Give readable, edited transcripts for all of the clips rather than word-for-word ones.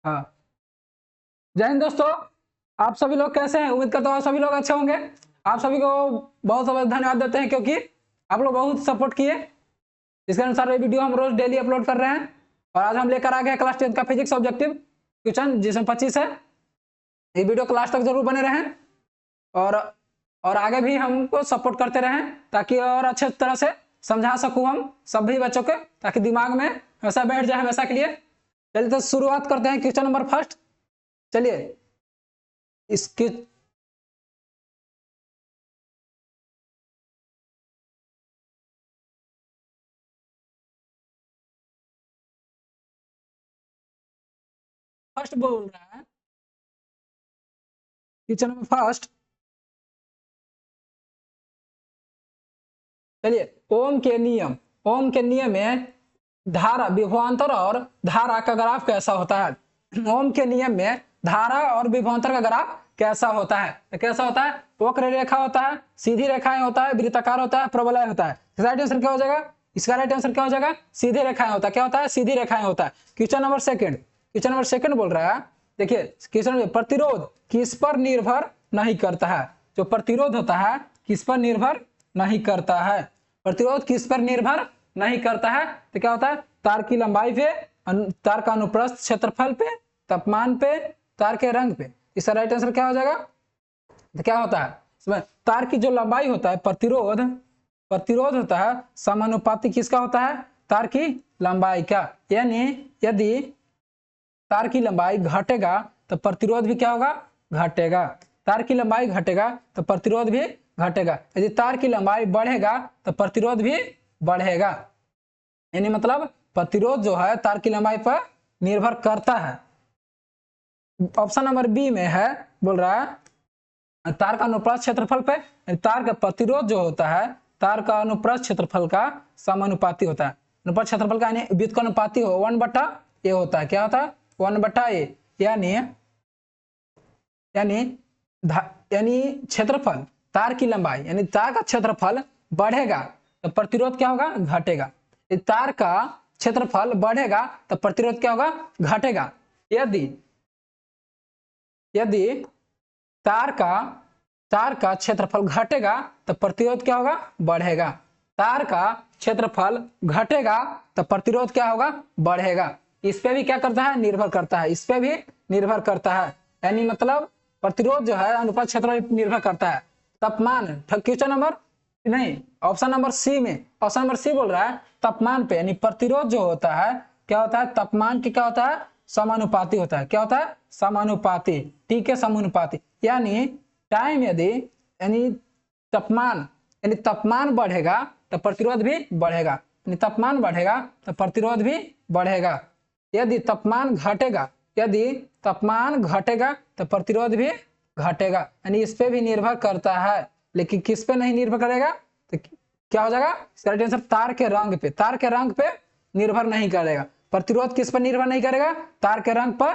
हाँ, जय हिंद दोस्तों। आप सभी लोग कैसे हैं? उम्मीद करता हूँ आप सभी लोग अच्छे होंगे। आप सभी को बहुत बहुत धन्यवाद देते हैं क्योंकि आप लोग बहुत सपोर्ट किए। इसके अनुसार ये वीडियो हम रोज डेली अपलोड कर रहे हैं। और आज हम लेकर आ गए क्लास 10 का फिजिक्स ऑब्जेक्टिव क्वेश्चन जिसमें 25 है। ये वीडियो क्लास तक जरूर बने रहें और आगे भी हमको सपोर्ट करते रहें ताकि और अच्छे तरह से समझा सकूं हम सभी बच्चों के, ताकि दिमाग में हमेशा बैठ जाए हमेशा के लिए। चलिए तो शुरुआत करते हैं क्वेश्चन नंबर फर्स्ट। चलिए इसके फर्स्ट बोल रहा है क्वेश्चन नंबर फर्स्ट। चलिए ओम के नियम में धारा विभवांतर और धारा का ग्राफ कैसा होता है? ओम के नियम में धारा और विभवांतर का ग्राफ कैसा होता है? तो कैसा होता है? वक्र रेखा होता है, सीधी रेखाएं होता है, वृत्ताकार होता है, प्रबलय होता है। राइट आंसर क्या हो जाएगा? इसका राइट आंसर क्या हो जाएगा? सीधी रेखाएं होता है। क्या होता है? सीधी रेखाएं होता है। क्वेश्चन नंबर सेकंड बोल रहा है, देखिए क्वेश्चन प्रतिरोध किस पर निर्भर नहीं करता है? जो प्रतिरोध होता है किस पर निर्भर नहीं करता है? प्रतिरोध किस पर निर्भर नहीं करता है? तो क्या होता है? तार की लंबाई पे, तार का अनुप्रस्थ क्षेत्रफल पे, तापमान पे, तार के रंग पे। इसका राइट आंसर क्या हो जाएगा? तो क्या होता है इसमें? तार की जो लंबाई होता है, प्रतिरोध होता है समानुपाती किसका होता है? तार की लंबाई का। यानी यदि तार की लंबाई घटेगा तो प्रतिरोध भी क्या होगा? घटेगा। तार की लंबाई घटेगा तो प्रतिरोध भी घटेगा। यदि तार की लंबाई बढ़ेगा तो प्रतिरोध भी बढ़ेगा। यानी मतलब प्रतिरोध जो है तार की लंबाई पर निर्भर करता है। ऑप्शन नंबर बी में है, बोल रहा है तार का अनुप्रस्थ क्षेत्रफल पे, तार का प्रतिरोध जो होता है तार का अनुप्रस्थ क्षेत्रफल का समानुपाती होता है। अनुप्रस्थ क्षेत्रफल का यानी व्युत्क्रमानुपाती हो 1/a होता है। क्या होता है? 1/a। यानी क्षेत्रफल, तार की लंबाई यानी तार का क्षेत्रफल बढ़ेगा तो प्रतिरोध क्या होगा? घटेगा। तार का क्षेत्रफल बढ़ेगा तो प्रतिरोध क्या होगा? घटेगा। यदि तार का क्षेत्रफल घटेगा तो प्रतिरोध क्या होगा? बढ़ेगा। तार का क्षेत्रफल घटेगा तो प्रतिरोध क्या होगा? बढ़ेगा। इस पे भी क्या करता है? निर्भर करता है। इस पे भी निर्भर करता है। यानी मतलब प्रतिरोध जो है अनुपात क्षेत्रफल निर्भर करता है। तापमान, क्वेश्चन नंबर नहीं, ऑप्शन नंबर सी में, ऑप्शन नंबर सी बोल रहा है तापमान पे, यानी प्रतिरोध जो होता है क्या होता है? तापमान की क्या होता है? समानुपाती होता है। क्या होता है? समानुपाती। ठीक है, समानुपाती। यानी टाइम यानी तापमान बढ़ेगा तो प्रतिरोध भी बढ़ेगा। यानी तापमान बढ़ेगा तो प्रतिरोध भी बढ़ेगा। यदि तापमान घटेगा तो प्रतिरोध भी घटेगा। यानी इस पे भी निर्भर करता है, लेकिन किस पे नहीं निर्भर करेगा? तो क्या हो जाएगा? इसका राइट आंसर तार के रंग पे निर्भर नहीं करेगा। प्रतिरोध किस पर निर्भर नहीं करेगा? तार के रंग पर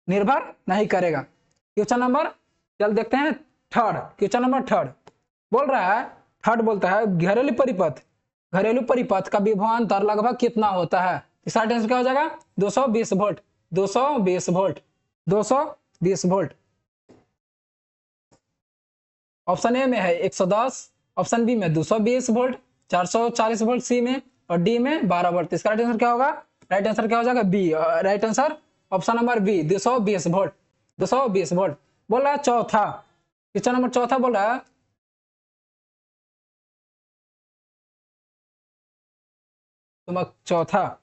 निर्भर नहीं करेगा। क्वेश्चन नंबर चल देखते हैं क्वेश्चन नंबर थर्ड बोल रहा है, थर्ड बोलता है घरेलू परिपथ का विभवांतर लगभग कितना होता है? इसका राइट आंसर क्या हो जाएगा? 220 वोल्ट। 220 वोल्ट। ऑप्शन ए में है 110, ऑप्शन बी में 220 वोल्ट, 440 वोल्ट सी में, और डी में 12 वोल्ट। इसका राइट आंसर क्या होगा? राइट आंसर क्या हो जाएगा? B. Right answer option number B 220 volt. 220 volt. बोल रहा है चौथा, क्वेश्चन नंबर चौथा बोल रहा है चौथा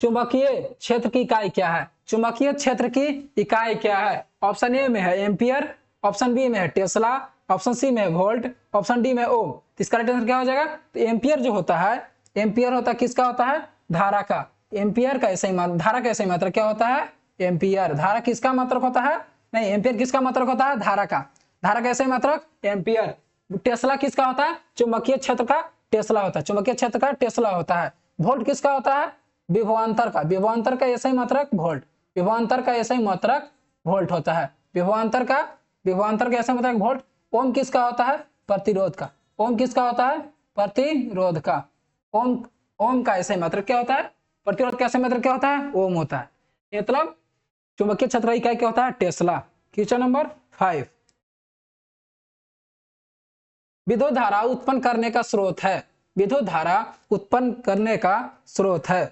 चुंबकीय क्षेत्र की इकाई क्या है? चुंबकीय क्षेत्र की इकाई क्या है? ऑप्शन ए में है एम्पियर, ऑप्शन बी में है टेस्ला, ऑप्शन सी में है वोल्ट, ऑप्शन डी में ओम। इसका राइट आंसर क्या हो जाएगा? तो एम्पियर जो होता है, एम्पियर होता है किसका होता है? धारा का। एम्पियर का ऐसे ही धारा का ऐसे ही मात्रक क्या होता है? एम्पियर। धारा किसका मात्रक होता है? नहीं, एम्पियर किसका मात्रक होता है? धारा का। धारा का ऐसे ही मात्रक एम्पियर। टेस्ला किसका होता है? चुंबकीय क्षेत्र का टेस्ला होता है। चुंबकीय क्षेत्र का टेस्ला होता है। वोल्ट किसका होता है? विभवांतर का ऐसा ही मात्रक वोल्ट। विभवांतर का ऐसा ही मात्रक वोल्ट होता है। विभवांतर का ऐसा मात्रक वोल्ट। ओम किसका होता है? प्रतिरोध का। ओम किसका होता है? प्रतिरोध का। ओम का ऐसे मात्रक क्या होता है? प्रतिरोध का ऐसे मात्रक क्या होता है? ओम होता है। मतलब चुंबकीय क्षेत्र इकाई क्या होता है? टेस्ला। क्वेश्चन नंबर 5, विद्युत धारा उत्पन्न करने का स्रोत है। विद्युत धारा उत्पन्न करने का स्रोत है।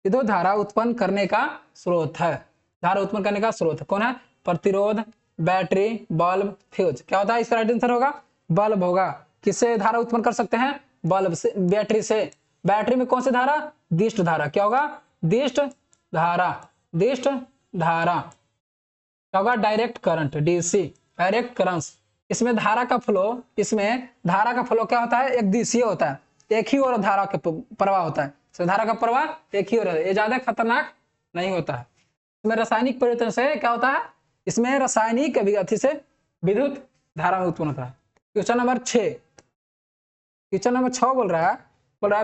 विद्युत धारा उत्पन्न करने का स्रोत है। धारा उत्पन्न करने का स्रोत कौन है? प्रतिरोध, बैटरी, बल्ब, फ्यूज। क्या होता है इसका राइट आंसर? होगा बल्ब होगा। किससे धारा उत्पन्न कर सकते हैं? बल्ब से, बैटरी से। बैटरी में कौन सी धारा? दिष्ट धारा। क्या होगा? दिष्ट धारा। दिष्ट धारा क्या होगा? Direct current, DC, direct current. इसमें धारा का फ्लो क्या होता है? एक दिशीय होता है, एक ही ओर धारा का प्रवाह होता है। धारा का प्रवाह एक ही ओर है, ये ज्यादा खतरनाक नहीं होता है। इसमें रासायनिक परिवर्तन से क्या होता है? इसमें रासायनिक अभिगति से विद्युत धारा में उत्पन्न होता है। क्वेश्चन नंबर 6, क्वेश्चन नंबर 6 बोल रहा है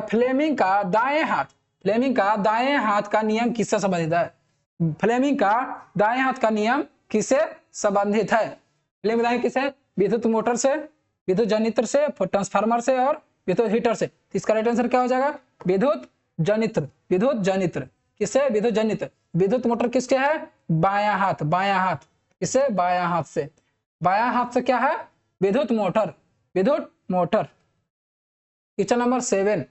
फ्लेमिंग का दाएं हाथ का नियम किससे संबंधित है? फ्लेमिंग का दाएं हाथ का नियम किससे संबंधित है? फ्लेमिंग किससे? विद्युत मोटर से, विद्युत जनित्र से, ट्रांसफार्मर से और विद्युत हीटर से। इसका राइट आंसर क्या हो जाएगा? विद्युत जनित्र। विद्युत जनित्र किससे? विद्युत जनित्र। विद्युत मोटर किसके है? बायां हाथ। बायां हाथ किससे? बायां हाथ से। बायां हाथ से क्या है? विद्युत मोटर। विद्युत motor. Question number 7,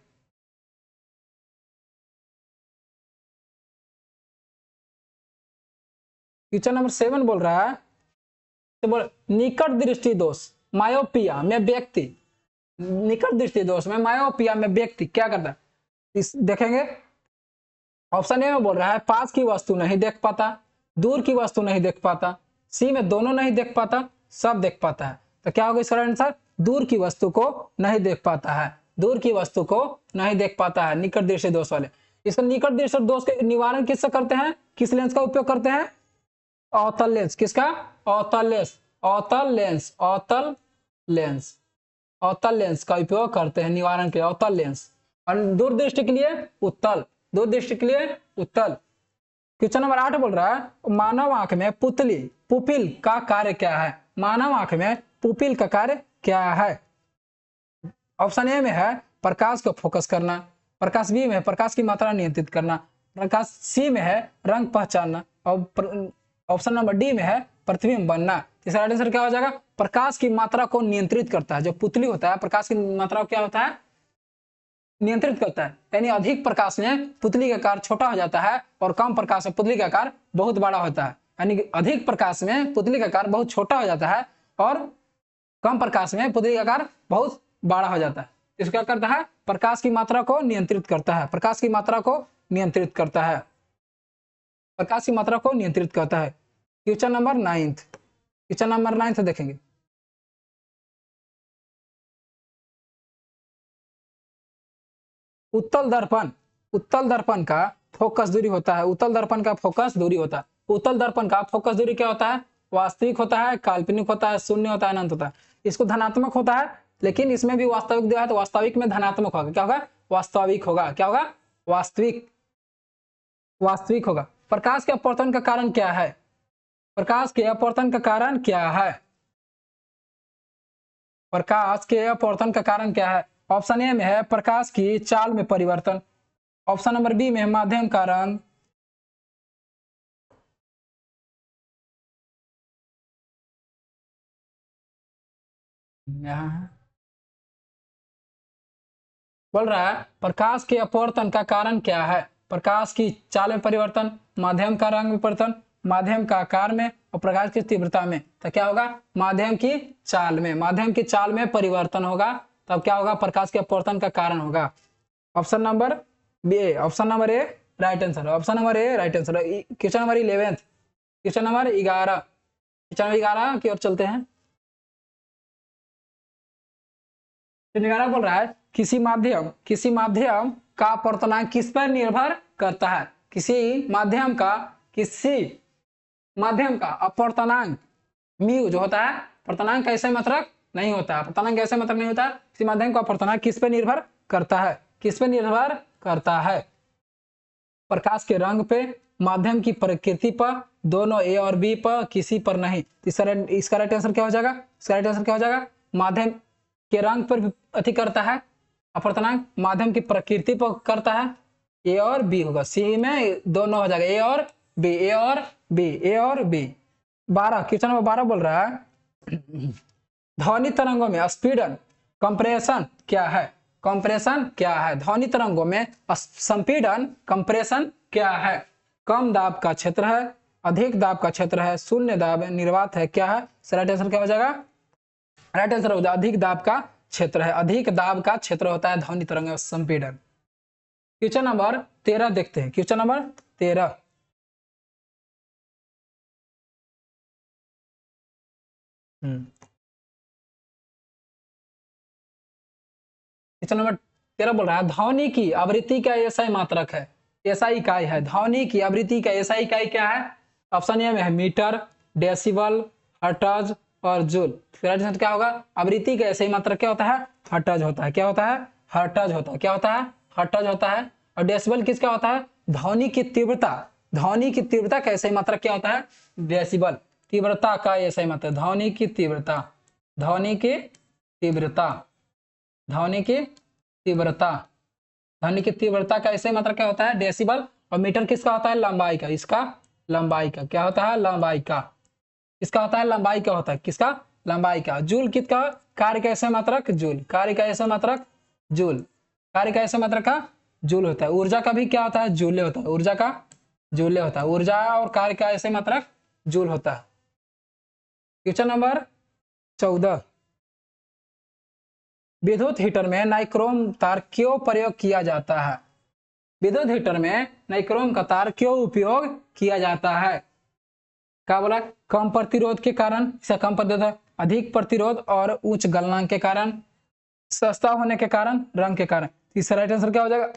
question number 7 बोल रहा है निकट दृष्टि दोष मायोपिया में व्यक्ति, निकट दृष्टि दोष में मायोपिया में व्यक्ति क्या करता है? इस देखेंगे ऑप्शन ए में बोल रहा है पास की वस्तु नहीं देख पाता, दूर की वस्तु नहीं देख पाता। सी में दोनों नहीं देख पाता, सब देख पाता है। तो क्या होगा इसका आंसर? दूर की वस्तु को नहीं देख पाता है। दूर की वस्तु को नहीं देख पाता है, निकट दृष्टि दोष वाले। इसका निकट दृष्टि दोष के निवारण किससे करते हैं? किस लेंस का उपयोग करते हैं? अवतल लेंस। किसका? अवतल लेंस। अवतल लेंस। अवतल लेंस। अवतल लेंस का उपयोग करते हैं निवारण के लिए, अवतल लेंस। और दूरदृष्टि के लिए उत्तल। दूरदृष्टि के लिए उत्तल। क्वेश्चन नंबर 8 बोल रहा है मानव आंख में पुपिल का कार्य क्या है? मानव आंख में पुपिल का कार्य क्या है? ऑप्शन ए में है प्रकाश को फोकस करना, प्रकाश बी में है प्रकाश की मात्रा नियंत्रित करना, प्रकाश सी में है रंग पहचानना और ऑप्शन नंबर डी में है प्रतिबिंब बनना। इसका आंसर क्या हो जाएगा? प्रकाश की मात्रा को नियंत्रित करता है। जो पुतली होता है प्रकाश की मात्रा को क्या होता है? नियंत्रित करता है। यानी अधिक प्रकाश में पुतली का आकार छोटा हो जाता है और कम प्रकाश में पुतली का आकार बहुत बड़ा होता है। यानी अधिक प्रकाश में पुतली का आकार बहुत छोटा हो जाता है और कम प्रकाश में पुतली का आकार बहुत बड़ा हो जाता है। इसको क्या करता है? प्रकाश की मात्रा को नियंत्रित करता है। प्रकाश की मात्रा को नियंत्रित करता है। प्रकाश की मात्रा को नियंत्रित करता है। क्वेश्चन नंबर 9, क्वेश्चन नंबर 9 देखेंगे। उत्तल दर्पण का फोकस दूरी होता है। उत्तल दर्पण का फोकस दूरी होता है। उत्तल दर्पण का फोकस दूरी क्या होता है? वास्तविक होता है, काल्पनिक होता है, शून्य होता है, अनंत होता है। इसको धनात्मक होता है, लेकिन इसमें भी वास्तविक दिया है तो वास्तविक में धनात्मक होगा। क्या होगा? वास्तविक होगा। क्या होगा? वास्तविक। वास्तविक होगा। प्रकाश के अपवर्तन का कारण क्या है? प्रकाश के अपवर्तन का कारण क्या है? प्रकाश के अपवर्तन का कारण क्या है? ऑप्शन ए में है प्रकाश की चाल में परिवर्तन, ऑप्शन नंबर बी में है माध्यम का रंग, बोल रहा है प्रकाश के अपवर्तन का कारण क्या है? प्रकाश की चाल में परिवर्तन, माध्यम का रंग में परिवर्तन, माध्यम का आकार में और प्रकाश की तीव्रता में। तो क्या होगा? माध्यम की चाल में। माध्यम की चाल में परिवर्तन होगा तब क्या होगा? प्रकाश के अपवर्तन का कारण होगा। Option number B, option number A right answer. Option number A right answer. Question number 11, question number 11, question number 11 की ओर चलते हैं। बोल रहा है किसी माध्यम का अपवर्तनांक किस पर निर्भर करता है? किसी माध्यम का अपवर्तनांक म्यू जो होता है, अपवर्तनांक ऐसे मात्रक नहीं होता। अपवर्तनांक ऐसे मात्रक नहीं होता। किसी माध्यम का अपवर्तनांक किस पर निर्भर करता है? किस पर निर्भर करता है? प्रकाश के रंग पे, माध्यम की प्रकृति पर, दोनों ए और बी पर, किसी पर नहीं। इसका राइट आंसर क्या हो जाएगा? इसका राइट आंसर क्या हो जाएगा? माध्यम के रंग पर अति करता है, अपवर्तनांक माध्यम की प्रकृति पर करता है, ए और बी होगा, सी में दोनों हो जाएगा, ए और बी, ए और बी, ए और बी। 12 क्वेश्चन नंबर 12 बोल रहा है ध्वनि तरंगों में स्पीडन कंप्रेशन क्या है? कंप्रेशन क्या है? ध्वनि तरंगों में संपीड़न कंप्रेशन क्या है? कम दाब का क्षेत्र है, अधिक दाब का क्षेत्र है, शून्य दाब निर्वात है, क्या है? राइट आंसर क्या हो जाएगा? राइट आंसर हो जाएगा अधिक दाब का क्षेत्र है, अधिक दाब का क्षेत्र होता है ध्वनि तरंग में संपीड़न। क्वेश्चन नंबर 13 देखते हैं, क्वेश्चन नंबर 13। क्वेश्चन नंबर 13 बोल रहा है ध्वनि की आवृत्ति का ऐसा मात्रक है, ऐसा इकाई है, ध्वनि की आवृत्ति का ऐसा इकाई क्या है? ऑप्शन ए में है मीटर, डेसिबल, हर्ट्ज और जूल। फिर क्या होगा? आवृत्ति का ऐसा मात्रक क्या होता है? हर्ट्ज होता है। क्या होता है? हर्ट्ज होता है। क्या होता है? हर्ट्ज होता है। और डेसिबल किसका होता है? ध्वनि की तीव्रता, ध्वनि की तीव्रता का ऐसा मात्रक क्या होता है? डेसिबल। तीव्रता का ऐसा मात्रक, ध्वनि की तीव्रता, ध्वनि की तीव्रता, ध्वनि की तीव्रता, ध्वनि की तीव्रता का ऐसे मात्रक क्या होता है? डेसिबल। और मीटर किसका होता है? लंबाई का, इसका लंबाई का क्या होता है? लंबाई का, किसका होता है? लंबाई का होता है, किसका? लंबाई का। जूल किसका? कार्य का ऐसे मात्रक जूल, कार्य का ऐसे मात्रक जूल, कार्य का ऐसे मात्रक का जूल होता है। ऊर्जा का भी क्या होता है? जूल्य होता है, ऊर्जा का जूल्य होता है। ऊर्जा और कार्य का ऐसे मात्रक जूल होता है। क्वेश्चन नंबर 14, विद्युत हीटर में नाइक्रोम तार क्यों प्रयोग किया जाता है? विद्युत हीटर में नाइक्रोम का तार क्यों उपयोग किया जाता है? क्या बोला? कम प्रतिरोध के कारण, इसका कम प्रतिरोध, अधिक प्रतिरोध और उच्च गलनांक के कारण, सस्ता होने के कारण, रंग के कारण। इसका राइट आंसर क्या हो जाएगा?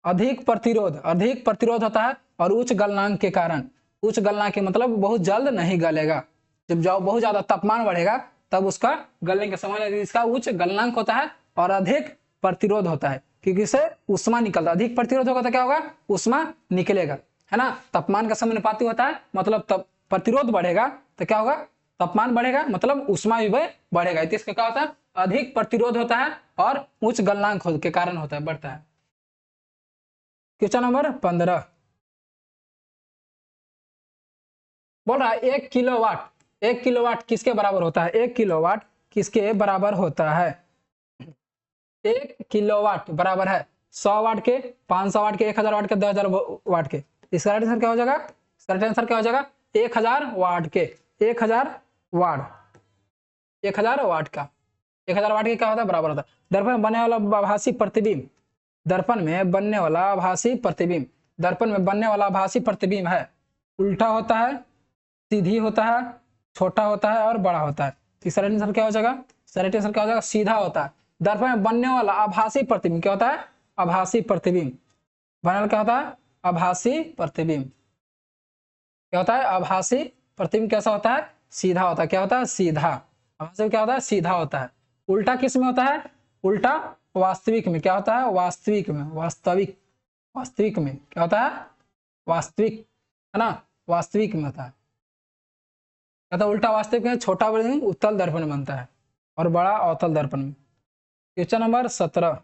अधिक प्रतिरोध, अधिक प्रतिरोध होता है और उच्च गलनांक के कारण। उच्च गलनांक के मतलब बहुत जल्द नहीं गलेगा, जब बहुत ज्यादा तापमान बढ़ेगा तब उसका गलने के समय, इसका उच्च गलनांक होता है और अधिक प्रतिरोध होता है, क्योंकि इससे उष्मा निकलता है। अधिक प्रतिरोध होगा तो क्या होगा? उष्मा निकलेगा, है ना। तापमान का समानुपाती होता है, मतलब तब प्रतिरोध बढ़ेगा तो क्या होगा? तापमान बढ़ेगा, मतलब उष्मा भी बढ़ेगा। तो इसका क्या होता है? अधिक प्रतिरोध होता है और उच्च गलनांक के कारण होता है, बढ़ता है। क्वेश्चन नंबर 15 बोल रहा है 1 किलोवाट, 1 किलोवाट किसके बराबर होता है? 1 किलोवाट किसके बराबर होता है? 1 किलोवाट बराबर है 100 वाट के, 500 वाट के, 1000 वाट के, 10,000 वाट के। इसका राइट आंसर क्या हो जाएगा? राइट आंसर क्या हो जाएगा? 1000 वाट के, 1000 वाट, 1000 वाट का, 1000 वाट के क्या होता है? बराबर होता है। दर्पण में बनने वाला आभासी प्रतिबिंब, दर्पण में बनने वाला आभासी प्रतिबिंब, दर्पण में बनने वाला आभासी प्रतिबिंब है उल्टा होता है, सीधी होता है, छोटा होता है और बड़ा होता है। तीसरा आंसर क्या हो जाएगा? सही आंसर क्या हो जाएगा? सीधा होता है। दर्पण में बनने वाला आभासी प्रतिबिंब क्या होता है? आभासी प्रतिबिंब। बनल क्या होता है? आभासी प्रतिबिंब। क्या होता है? आभासी प्रतिबिंब कैसा होता है? सीधा होता है। क्या होता है? सीधा। आभासी क्या होता है? सीधा होता है। उल्टा किस में होता है? उल्टा वास्तविक में। क्या होता है? वास्तविक में, वास्तविक, वास्तविक में क्या होता है? वास्तविक, है ना, वास्तविक में होता है। तो उल्टा वास्तविक में छोटा उत्तल दर्पण में बनता है और बड़ा अवतल दर्पण में। क्वेश्चन नंबर 17,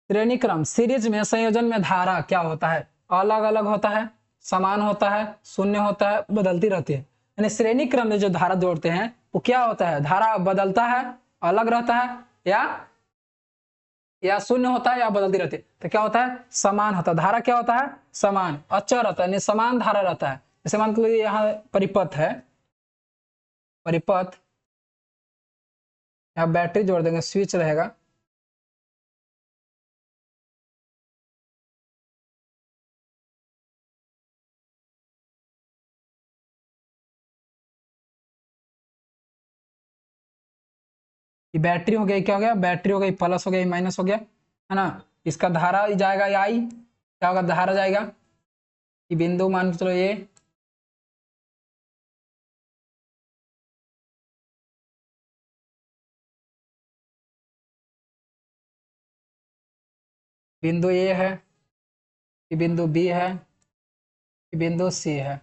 श्रेणी क्रम सीरीज में संयोजन में धारा क्या होता है? अलग अलग होता है, समान होता है, शून्य होता है, बदलती रहती है। यानी श्रेणी क्रम में जो धारा जोड़ते हैं वो क्या होता है? धारा बदलता है, अलग रहता है, या शून्य होता है, या बदलती रहती है। तो क्या होता है? समान होता है। धारा क्या होता है? समान, अचर रहता है, समान धारा रहता है। जैसे मान लो यहाँ परिपथ है, परिपथ, यहाँ बैटरी जोड़ देंगे, स्विच रहेगा, ये बैटरी हो गई, क्या हो गया? बैटरी हो गई, प्लस हो गई, माइनस हो गया, है ना। इसका धारा जाएगा आई, क्या होगा? धारा जाएगा, ये बिंदु मान के चलो ये, बिंदु ये है, ये बिंदु बी है, ये बिंदु सी है।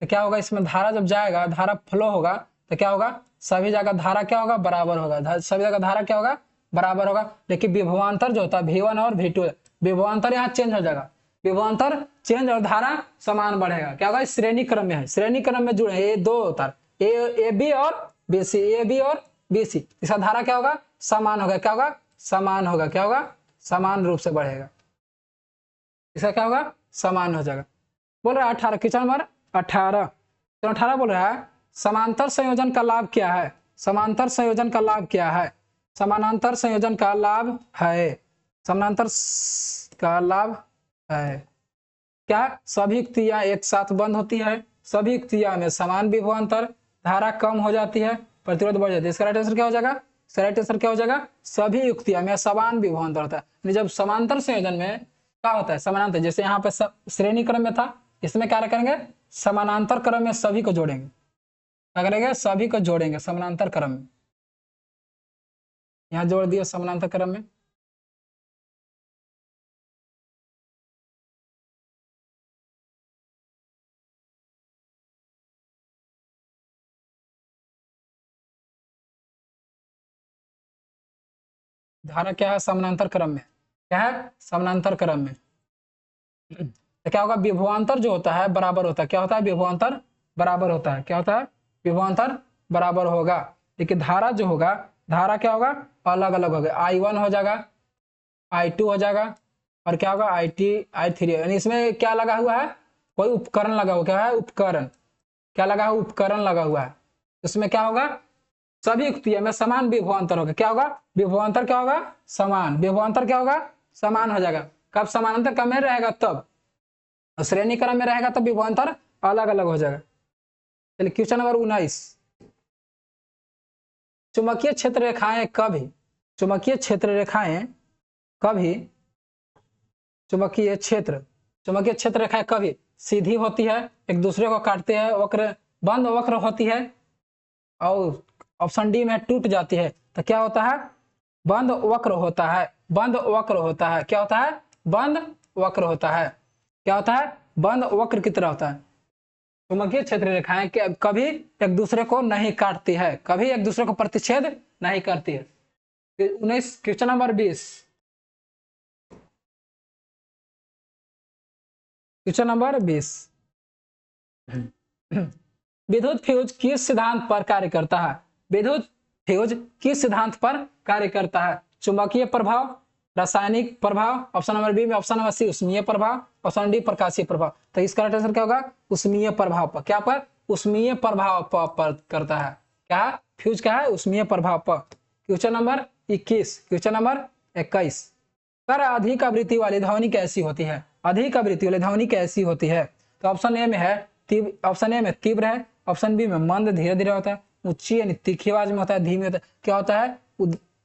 तो क्या होगा इसमें धारा जब जाएगा, धारा फ्लो होगा तो क्या होगा, सभी जगह धारा क्या होगा, बराबर होगा, सभी जगह धारा क्या होगा, बराबर होगा। लेकिन विभवांतर जो होता है V1 और V2, विभवांतर यहाँ चेंज हो जाएगा, विभवांतर चेंज और धारा समान बढ़ेगा। क्या होगा, श्रेणी क्रम में है, श्रेणी क्रम में जुड़े ये दो तार ए बी और बी सी, ए बी और बी सी, इसका धारा क्या होगा, समान होगा। क्या होगा, समान होगा। क्या होगा, समान रूप से बढ़ेगा, इसका क्या होगा, समान हो जाएगा। बोल रहा है 18, क्वेश्चन नंबर 18, 18 बोल रहा है समांतर संयोजन का लाभ क्या है, समांतर संयोजन का लाभ क्या है, समानांतर संयोजन का लाभ है, समानांतर का लाभ है क्या, सभी युक्तियां एक साथ बंद होती है, सभी युक्तियां में समान विभवांतर, धारा कम हो जाती है, प्रतिरोध बढ़ जाती है। इसका राइट आंसर क्या हो जाएगा, इसका राइट आंसर क्या हो जाएगा, सभी युक्तियां में समान विभवांतर होता है। जब समांतर संयोजन में क्या होता है, समानांतर, जैसे यहाँ पे श्रेणी क्रम में था, इसमें क्या करेंगे, समानांतर क्रम में सभी को जोड़ेंगे, क्या करेंगे, सभी को जोड़ेंगे समानांतर क्रम में, यहाँ जोड़ दिया समानांतर क्रम में। धारा क्या है, समानांतर क्रम में, क्या है, समानांतर क्रम में। तो क्या होगा, विभवांतर जो होता है बराबर होता है, क्या होता है, विभवांतर बराबर होता है, क्या होता है, विभवांतर बराबर होगा। लेकिन धारा जो होगा, धारा क्या होगा, अलग अलग होगा, I1 हो जाएगा, I2 हो जाएगा, और क्या होगा, I3। यानी इसमें क्या लगा हुआ है, कोई उपकरण लगा हुआ, क्या है, उपकरण, क्या लगा हुआ, उपकरण लगा हुआ है। इसमें क्या होगा, सभी युक्तियों में समान विभवांतर होगा। क्या होगा, विभवांतर क्या होगा, समान, विभवांतर क्या होगा, समान हो जाएगा। कब समानांतर क्रम में रहेगा तब, श्रेणी क्रम में रहेगा तब विभवांतर अलग अलग हो जाएगा। चलिए क्वेश्चन नंबर 19, चुंबकीय क्षेत्र रेखाएं कभी, चुंबकीय क्षेत्र रेखाएं कभी, चुंबकीय क्षेत्र रेखाएं कभी सीधी होती है, एक दूसरे को काटते हैं, वक्र, बंद वक्र होती है, और ऑप्शन डी में टूट जाती है। तो क्या होता है, बंद वक्र होता है, बंद वक्र होता है, क्या होता है, बंद वक्र होता है, क्या होता है, बंद वक्र की तरह होता है। चुंबकीय क्षेत्र रेखाएं कभी एक दूसरे को नहीं काटती है, कभी एक दूसरे को प्रतिच्छेद नहीं करती है। 19, क्वेश्चन नंबर 20, क्वेश्चन नंबर 20, विद्युत फ्यूज किस सिद्धांत पर कार्य करता है, विद्युत फ्यूज किस सिद्धांत पर कार्य करता है, चुंबकीय प्रभाव, रासायनिक प्रभाव, ऑप्शन नंबर बी में, ऑप्शन नंबर सी उष्मीय प्रभाव, ऑप्शन डी प्रकाशीय प्रभाव। तो इसका राइट आंसर क्या होगा, उष्मीय प्रभाव पर, क्या पर, उष्मीय प्रभाव पर करता है, क्या फ्यूज क्या है, उष्मीय प्रभाव पर। क्वेश्चन नंबर 21, क्वेश्चन नंबर 21, कर अधिक आवृत्ति वाली ध्वनि कैसी होती है, अधिक आवृत्ति वाली ध्वनि कैसी होती है। तो ऑप्शन ए में है ऑप्शन ए में तीव्र है, ऑप्शन बी में मंद धीरे धीरे होता है, ऊंची यानी तीखी आवाज में होता है, धीमी होता है, क्या होता है,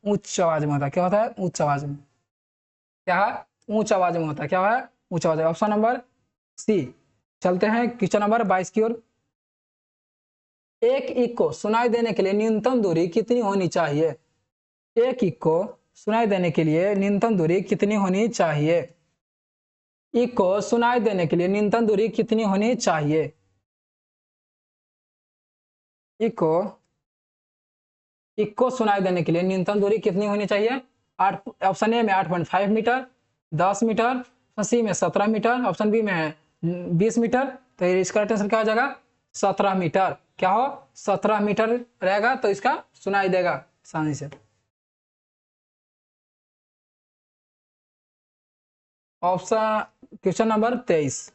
उच्च आवाज में होता है, क्या होता है, उच्च आवाज में, क्या है, उच्च आवाज में होता है, क्या है, उच्च आवाज। Option number C. चलते हैं क्वेश्चन नंबर 22 की ओर। एक इक को सुनाई देने के लिए न्यूनतम दूरी कितनी होनी चाहिए, एक इक को सुनाई देने के लिए न्यूनतम दूरी कितनी होनी चाहिए, इक को सुनाई देने के लिए न्यूनतम दूरी कितनी होनी चाहिए, इक को सुनाई देने के लिए न्यूनतम दूरी कितनी होनी चाहिए, 8, ऑप्शन ए में 8.5 मीटर, 10 मीटर, ऑप्शन सी में 17 मीटर, ऑप्शन बी में है 20 मीटर। तो इसका आंसर क्या हो जाएगा, 17 मीटर, क्या हो, 17 मीटर रहेगा तो इसका सुनाई देगा आसानी से। ऑप्शन क्वेश्चन नंबर 23,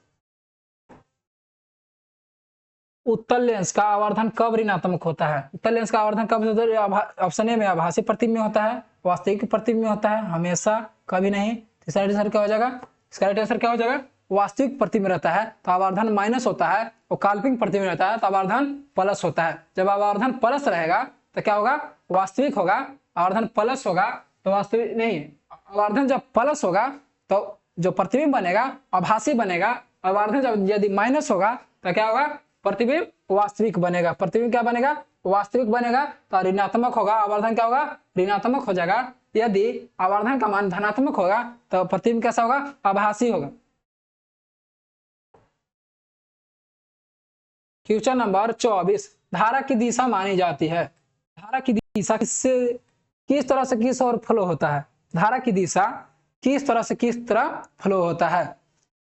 उत्तल लेंस का आवर्धन कब ऋणात्मक होता है, उत्तल लेंस का आवर्धन कब होता है, ऑप्शन ए में आभासी प्रतिबिंब में होता है, वास्तविक प्रतिबिंब में होता है, हमेशा, कभी नहीं। इसका राइट आंसर क्या हो जाएगा, इसका राइट आंसर क्या हो जाएगा, वास्तविक प्रतिबिंब रहता है तो आवर्धन माइनस होता है, और काल्पनिक प्रतिबिंब रहता है तो आवर्धन प्लस होता है। जब आवर्धन प्लस रहेगा तो क्या होगा, वास्तविक होगा, आवर्धन प्लस होगा तो वास्तविक नहीं, आवर्धन जब प्लस होगा तो जो प्रतिबिंब बनेगा आभासी बनेगा, आवर्धन जब यदि माइनस होगा तो क्या होगा, प्रतिबिंब वास्तविक बनेगा, प्रतिबिंब क्या बनेगा, वास्तविक बनेगा, तो ऋणात्मक होगा, आवर्धन क्या होगा, ऋणात्मक हो जाएगा। यदि आवर्धन का मान धनात्मक होगा तो प्रतिबिंब कैसा होगा, आभासी होगा। क्वेश्चन नंबर 24, धारा की दिशा मानी जाती है। धारा की दिशा किस तरह से किस और फ्लो होता है? धारा की दिशा किस तरह से किस तरह फ्लो होता है?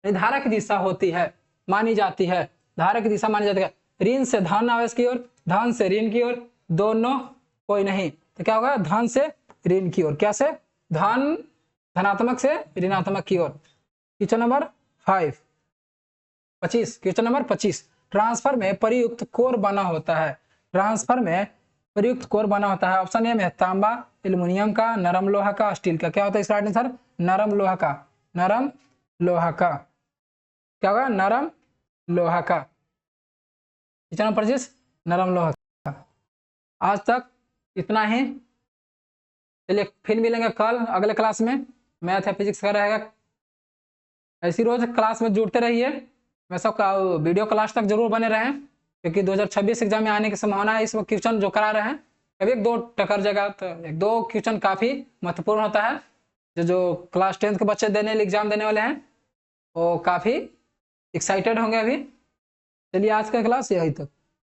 धारा की दिशा होती है, मानी जाती है, धारा की दिशा मानी जाती है ऋण से धन आवेश की ओर, धन से ऋण की ओर, दोनों कोई नहीं, तो क्या होगा? धन से ऋण की ओर। कैसे? धनात्मक से ऋणात्मक की ओर। Question number 25, question number 25, transfer में प्रयुक्त कोर बना होता है। ट्रांसफर में प्रयुक्त कोर बना होता है। ऑप्शन ए में तांबा, एल्युमिनियम का, नरम लोहा का, स्टील का। क्या होता है इसका राइट आंसर? नरम लोहा का। नरम लोहा का। क्या होगा? नरम लोहा का। क्वेश्चन नंबर 25, नरम लोहा का। आज तक इतना ही, चलिए फिर मिलेंगे कल अगले क्लास में, मैथ या फिजिक्स का रहेगा। ऐसी रोज क्लास में जुड़ते रहिए। मैं सबका वीडियो क्लास तक जरूर बने रहें, क्योंकि 2026 एग्जाम में आने की संभावना है। इस वक्त क्वेश्चन जो करा रहे हैं, कभी एक दो टकर जाएगा, तो एक दो क्वेश्चन काफी महत्वपूर्ण होता है। जो क्लास 10th के बच्चे एग्जाम देने वाले हैं, वो काफी एक्साइटेड होंगे अभी। चलिए आज का क्लास यही तक।